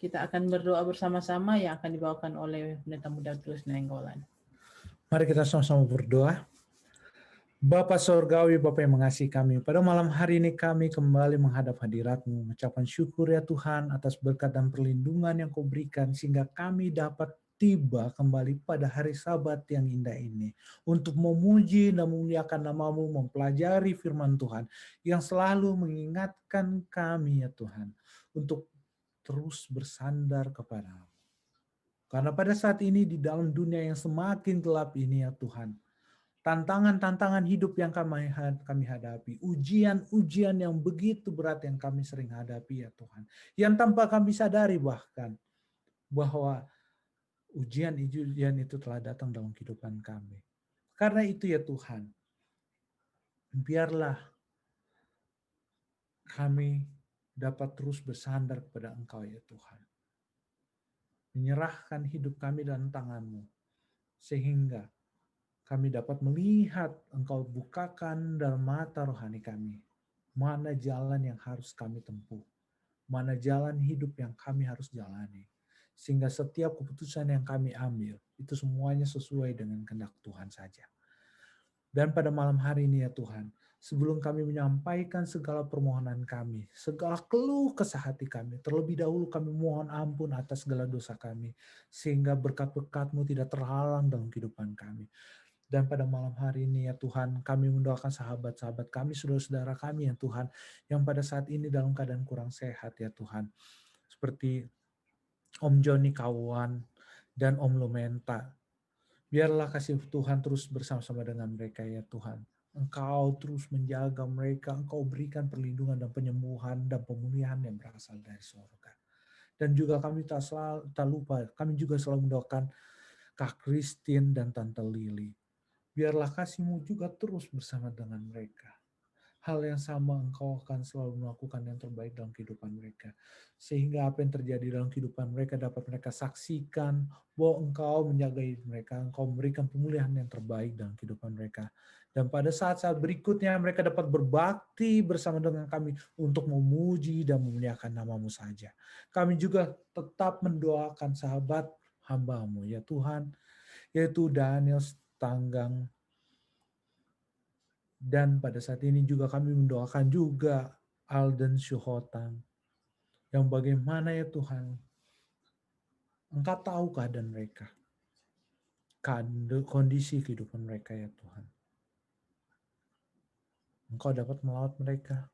kita akan berdoa bersama-sama yang akan dibawakan oleh Pendeta Muda Tulus Nainggolan. Mari kita sama-sama berdoa. Bapa Sorgawi, Bapa yang mengasihi kami, pada malam hari ini kami kembali menghadap hadirat-Mu, mengucapkan syukur ya Tuhan atas berkat dan perlindungan yang Kau berikan sehingga kami dapat tiba kembali pada hari Sabat yang indah ini untuk memuji dan memuliakan nama-Mu, mempelajari firman Tuhan yang selalu mengingatkan kami ya Tuhan untuk terus bersandar kepada-Mu. Karena pada saat ini di dalam dunia yang semakin gelap ini ya Tuhan, tantangan-tantangan hidup yang kami hadapi, ujian-ujian yang begitu berat yang kami sering hadapi ya Tuhan, yang tanpa kami sadari bahkan bahwa ujian-ujian itu telah datang dalam kehidupan kami. Karena itu ya Tuhan, biarlah kami dapat terus bersandar kepada Engkau ya Tuhan. Menyerahkan hidup kami dalam tangan-Mu, sehingga kami dapat melihat Engkau bukakan dalam mata rohani kami. Mana jalan yang harus kami tempuh. Mana jalan hidup yang kami harus jalani. Sehingga setiap keputusan yang kami ambil, itu semuanya sesuai dengan kehendak Tuhan saja. Dan pada malam hari ini ya Tuhan, sebelum kami menyampaikan segala permohonan kami, segala keluh kesah hati kami, terlebih dahulu kami mohon ampun atas segala dosa kami, sehingga berkat-berkat-Mu tidak terhalang dalam kehidupan kami. Dan pada malam hari ini ya Tuhan, kami mendoakan sahabat-sahabat kami, saudara-saudara kami ya Tuhan, yang pada saat ini dalam keadaan kurang sehat ya Tuhan. Seperti Om Joni Kawan dan Om Lumenta. Biarlah kasih Tuhan terus bersama-sama dengan mereka ya Tuhan. Engkau terus menjaga mereka, Engkau berikan perlindungan dan penyembuhan dan pemulihan yang berasal dari surga. Dan juga kami tak lupa, kami juga selalu mendoakan Kak Christine dan Tante Lily. Biarlah kasih-Mu juga terus bersama dengan mereka. Hal yang sama Engkau akan selalu melakukan yang terbaik dalam kehidupan mereka. Sehingga apa yang terjadi dalam kehidupan mereka dapat mereka saksikan bahwa Engkau menjaga mereka, Engkau memberikan pemulihan yang terbaik dalam kehidupan mereka. Dan pada saat-saat berikutnya mereka dapat berbakti bersama dengan kami untuk memuji dan memuliakan nama-Mu saja. Kami juga tetap mendoakan sahabat hamba-Mu ya Tuhan, yaitu Daniel Tanggang. Dan pada saat ini juga kami mendoakan juga Alden Syuhotang. Yang bagaimana ya Tuhan, Engkau tahu keadaan mereka. Kondisi kehidupan mereka ya Tuhan. Engkau dapat melawat mereka.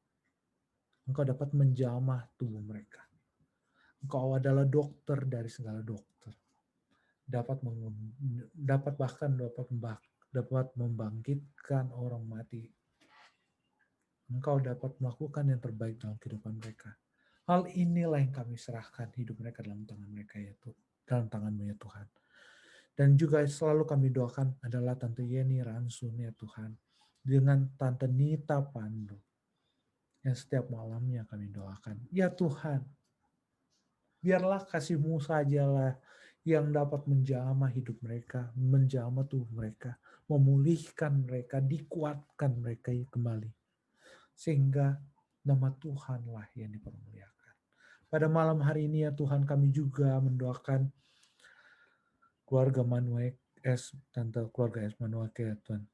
Engkau dapat menjamah tubuh mereka. Engkau adalah dokter dari segala dokter. Dapat membangkitkan orang mati. Engkau dapat melakukan yang terbaik dalam kehidupan mereka. Hal inilah yang kami serahkan hidup mereka dalam tangan mereka ya Tuhan, dalam tangan-Mu ya Tuhan. Dan juga selalu kami doakan adalah Tante Yeni Ransun ya Tuhan, dengan Tante Nita Pandu yang setiap malamnya kami doakan. Ya Tuhan, biarlah kasih-Mu sajalah yang dapat menjamah hidup mereka, menjamah tubuh mereka, memulihkan mereka, dikuatkan mereka kembali. Sehingga nama Tuhanlah yang dipermuliakan. Pada malam hari ini ya Tuhan, kami juga mendoakan keluarga Manuel Tante keluarga Manuel ya Tuhan.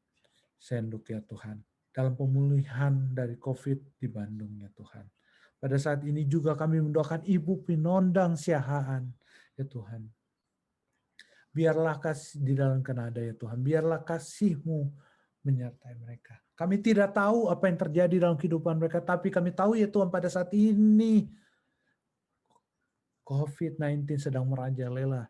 Senduk ya Tuhan. Dalam pemulihan dari COVID di Bandung ya Tuhan. Pada saat ini juga kami mendoakan Ibu Pinondang Siahaan ya Tuhan. Biarlah kasih di dalam Kanada ya Tuhan. Biarlah kasih-Mu menyertai mereka. Kami tidak tahu apa yang terjadi dalam kehidupan mereka. Tapi kami tahu ya Tuhan pada saat ini COVID-19 sedang merajalela.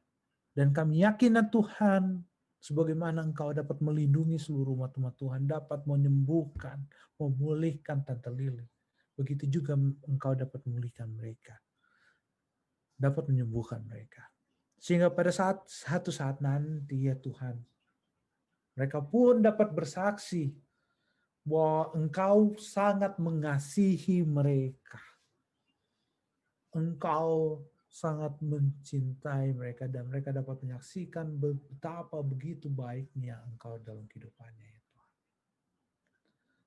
Dan kami yakin ya Tuhan, sebagaimana Engkau dapat melindungi seluruh umat-umat Tuhan, dapat menyembuhkan, memulihkan Tante Lili. Begitu juga Engkau dapat memulihkan mereka. Dapat menyembuhkan mereka. Sehingga pada satu saat nanti ya Tuhan, mereka pun dapat bersaksi bahwa Engkau sangat mengasihi mereka. Engkau sangat mencintai mereka dan mereka dapat menyaksikan betapa begitu baiknya Engkau dalam kehidupannya ya Tuhan.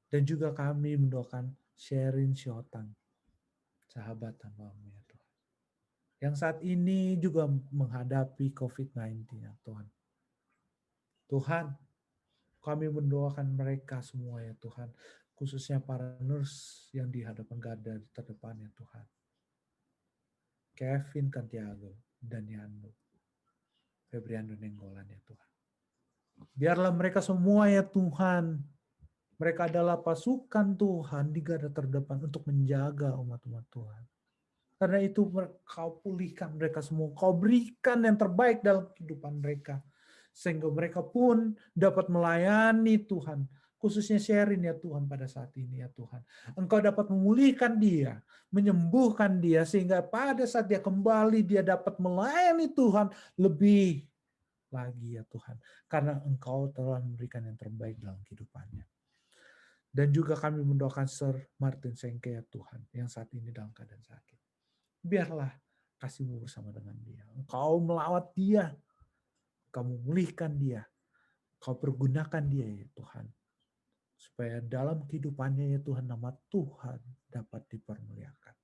Dan juga kami mendoakan Sherin Syotang, sahabat hamba-Mu ya Tuhan, yang saat ini juga menghadapi COVID-19 ya Tuhan. Tuhan, kami mendoakan mereka semua ya Tuhan, khususnya para nurse yang di hadapan garda terdepan ya Tuhan. Kevin Kantiago dan Yando, Febriando Nenggolan ya Tuhan. Biarlah mereka semua ya Tuhan, mereka adalah pasukan Tuhan di garda terdepan untuk menjaga umat-umat Tuhan. Karena itu Kau pulihkan mereka semua, Kau berikan yang terbaik dalam kehidupan mereka. Sehingga mereka pun dapat melayani Tuhan. Khususnya Sherin ya Tuhan pada saat ini ya Tuhan. Engkau dapat memulihkan dia, menyembuhkan dia. Sehingga pada saat dia kembali dia dapat melayani Tuhan lebih lagi ya Tuhan. Karena Engkau telah memberikan yang terbaik dalam kehidupannya. Dan juga kami mendoakan Sir Martin Sengke ya Tuhan. Yang saat ini dalam keadaan sakit. Biarlah kasih-Mu bersama dengan dia. Engkau melawat dia. Kau memulihkan dia. Kau pergunakan dia ya Tuhan. Supaya dalam kehidupannya ya Tuhan, nama Tuhan dapat dipermuliakan.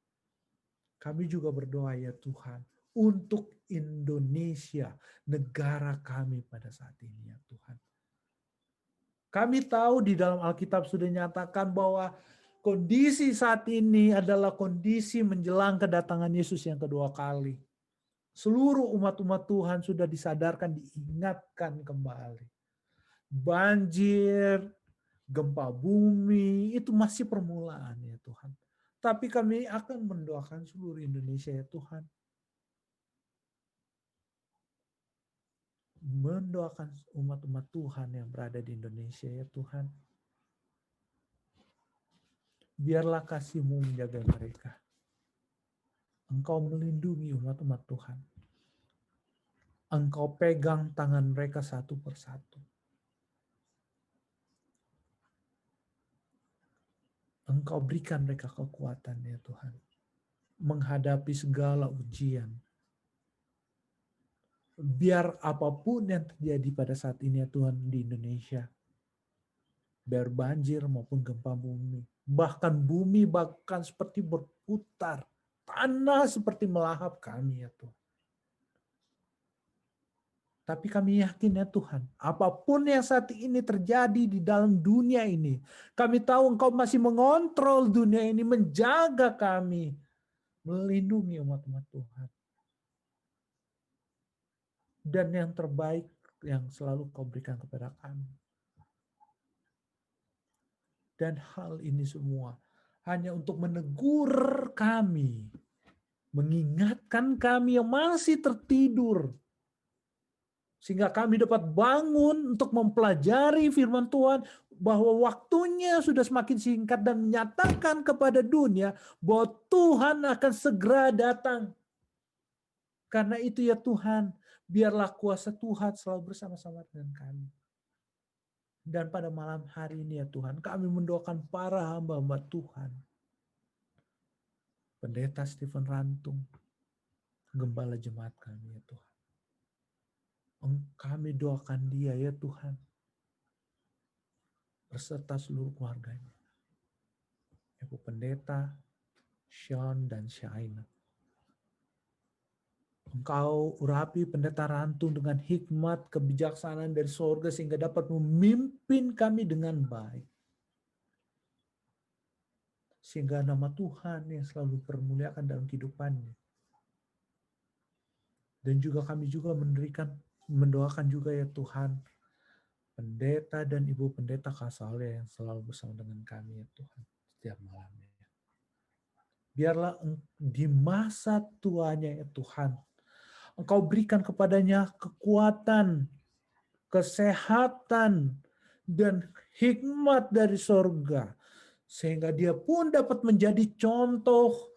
Kami juga berdoa ya Tuhan untuk Indonesia, negara kami pada saat ini ya Tuhan. Kami tahu di dalam Alkitab sudah dinyatakan bahwa kondisi saat ini adalah kondisi menjelang kedatangan Yesus yang kedua kali. Seluruh umat-umat Tuhan sudah disadarkan, diingatkan kembali. Banjir, gempa bumi, itu masih permulaan ya Tuhan. Tapi kami akan mendoakan seluruh Indonesia ya Tuhan. Mendoakan umat-umat Tuhan yang berada di Indonesia ya Tuhan. Biarlah kasih-Mu menjaga mereka. Engkau melindungi umat-umat Tuhan. Engkau pegang tangan mereka satu persatu. Engkau berikan mereka kekuatan ya Tuhan. Menghadapi segala ujian. Biar apapun yang terjadi pada saat ini ya Tuhan di Indonesia. Biar banjir maupun gempa bumi. Bahkan bumi bahkan seperti berputar. Tanah seperti melahap kami ya Tuhan. Tapi kami yakin ya Tuhan, apapun yang saat ini terjadi di dalam dunia ini, kami tahu Engkau masih mengontrol dunia ini, menjaga kami, melindungi umat-umat Tuhan. Dan yang terbaik yang selalu Kau berikan kepada kami. Dan hal ini semua hanya untuk menegur kami, mengingatkan kami yang masih tertidur, sehingga kami dapat bangun untuk mempelajari firman Tuhan bahwa waktunya sudah semakin singkat dan menyatakan kepada dunia bahwa Tuhan akan segera datang. Karena itu ya Tuhan, biarlah kuasa Tuhan selalu bersama-sama dengan kami. Dan pada malam hari ini ya Tuhan, kami mendoakan para hamba-hamba Tuhan. Pendeta Stephen Rantung, gembala jemaat kami ya Tuhan. Kami doakan dia ya Tuhan, beserta seluruh keluarganya. Ibu Pendeta, Sean dan Shaina. Engkau urapi Pendeta Rantung dengan hikmat kebijaksanaan dari sorga sehingga dapat memimpin kami dengan baik. Sehingga nama Tuhan yang selalu dipermuliakan dalam kehidupannya. Dan juga kami juga mendoakan juga ya Tuhan, Pendeta dan Ibu Pendeta Kasalya yang selalu bersama dengan kami ya Tuhan setiap malamnya. Biarlah di masa tuanya ya Tuhan, Engkau berikan kepadanya kekuatan, kesehatan, dan hikmat dari sorga. Sehingga dia pun dapat menjadi contoh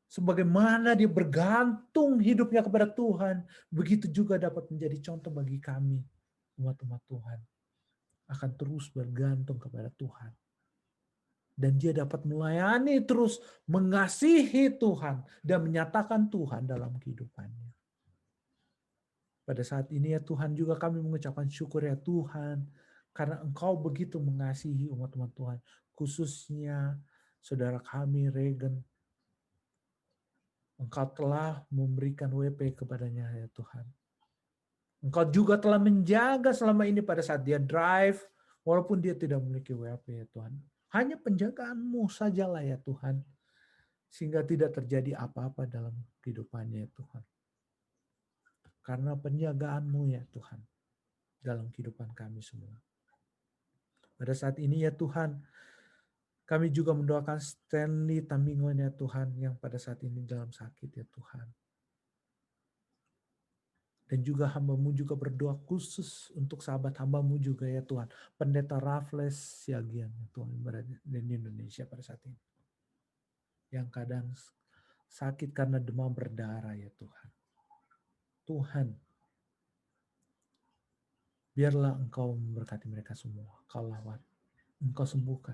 sebagaimana dia bergantung hidupnya kepada Tuhan. Begitu juga dapat menjadi contoh bagi kami, umat-umat Tuhan. Akan terus bergantung kepada Tuhan. Dan dia dapat melayani terus, mengasihi Tuhan, dan menyatakan Tuhan dalam kehidupannya. Pada saat ini ya Tuhan juga kami mengucapkan syukur ya Tuhan. Karena Engkau begitu mengasihi umat-umat Tuhan. Khususnya saudara kami Regan. Engkau telah memberikan WP kepadanya ya Tuhan. Engkau juga telah menjaga selama ini pada saat dia drive. Walaupun dia tidak memiliki WP ya Tuhan. Hanya penjagaan-Mu sajalah ya Tuhan. Sehingga tidak terjadi apa-apa dalam kehidupannya ya Tuhan. Karena penjagaan-Mu ya Tuhan dalam kehidupan kami semua. Pada saat ini ya Tuhan, kami juga mendoakan Stanley Tamingon ya Tuhan yang pada saat ini dalam sakit ya Tuhan. Dan juga hamba-Mu juga berdoa khusus untuk sahabat hamba-Mu juga ya Tuhan. Pendeta Raffles Siagian ya Tuhan yang berada di Indonesia pada saat ini. Yang kadang sakit karena demam berdarah ya Tuhan. Tuhan, biarlah Engkau memberkati mereka semua. Engkau lawat, Engkau sembuhkan.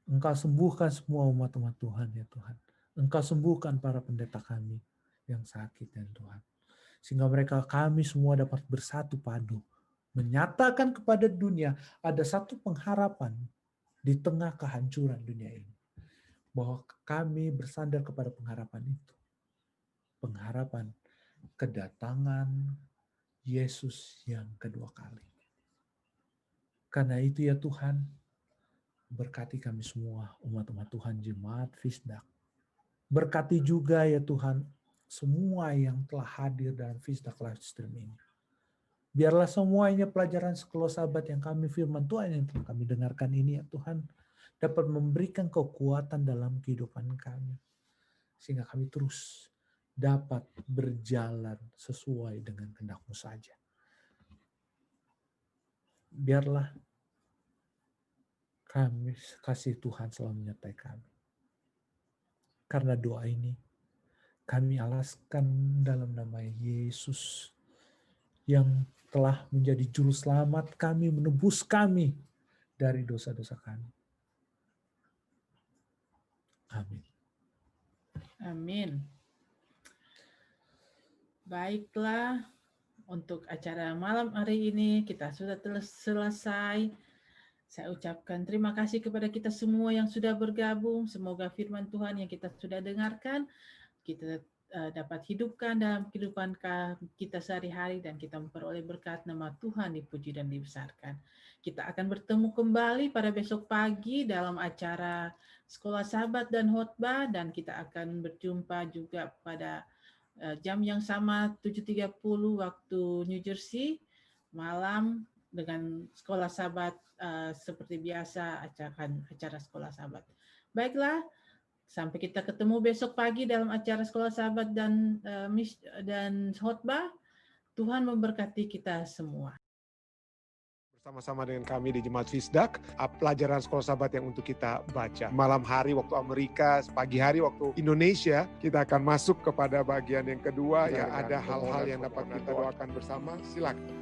Engkau sembuhkan semua umat-umat Tuhan ya Tuhan. Engkau sembuhkan para pendeta kami yang sakit ya Tuhan. Sehingga kami semua dapat bersatu padu. Menyatakan kepada dunia ada satu pengharapan di tengah kehancuran dunia ini. Bahwa kami bersandar kepada pengharapan itu. Pengharapan kedatangan Yesus yang kedua kali. Karena itu ya Tuhan, berkati kami semua umat-umat Tuhan jemaat Fisdak. Berkati juga ya Tuhan semua yang telah hadir dalam Fisdak live stream ini. Biarlah semuanya pelajaran sekolah sahabat yang kami firman Tuhan yang telah kami dengarkan ini ya Tuhan dapat memberikan kekuatan dalam kehidupan kami. Sehingga kami terus dapat berjalan sesuai dengan kehendak-Mu saja. Biarlah kami kasih Tuhan selalu menyertai kami. Karena doa ini kami alaskan dalam nama Yesus yang telah menjadi juru selamat kami, menebus kami dari dosa-dosa kami. Amin. Amin. Baiklah, untuk acara malam hari ini kita sudah selesai. Saya ucapkan terima kasih kepada kita semua yang sudah bergabung. Semoga firman Tuhan yang kita sudah dengarkan, kita dapat hidupkan dalam kehidupan kita sehari-hari dan kita memperoleh berkat nama Tuhan dipuji dan dibesarkan. Kita akan bertemu kembali pada besok pagi dalam acara Sekolah Sahabat dan Khotbah dan kita akan berjumpa juga pada jam yang sama 7.30 waktu New Jersey malam dengan Sekolah Sahabat seperti biasa acara Sekolah Sahabat. Baiklah, sampai kita ketemu besok pagi dalam acara Sekolah Sahabat dan Khotbah. Tuhan memberkati kita semua. Bersama-sama dengan kami di Jemaat Fisdak, pelajaran Sekolah Sahabat yang untuk kita baca. Malam hari waktu Amerika, pagi hari waktu Indonesia, kita akan masuk kepada bagian yang kedua, ya ada hal-hal yang dapat kita doakan bersama. Silakan.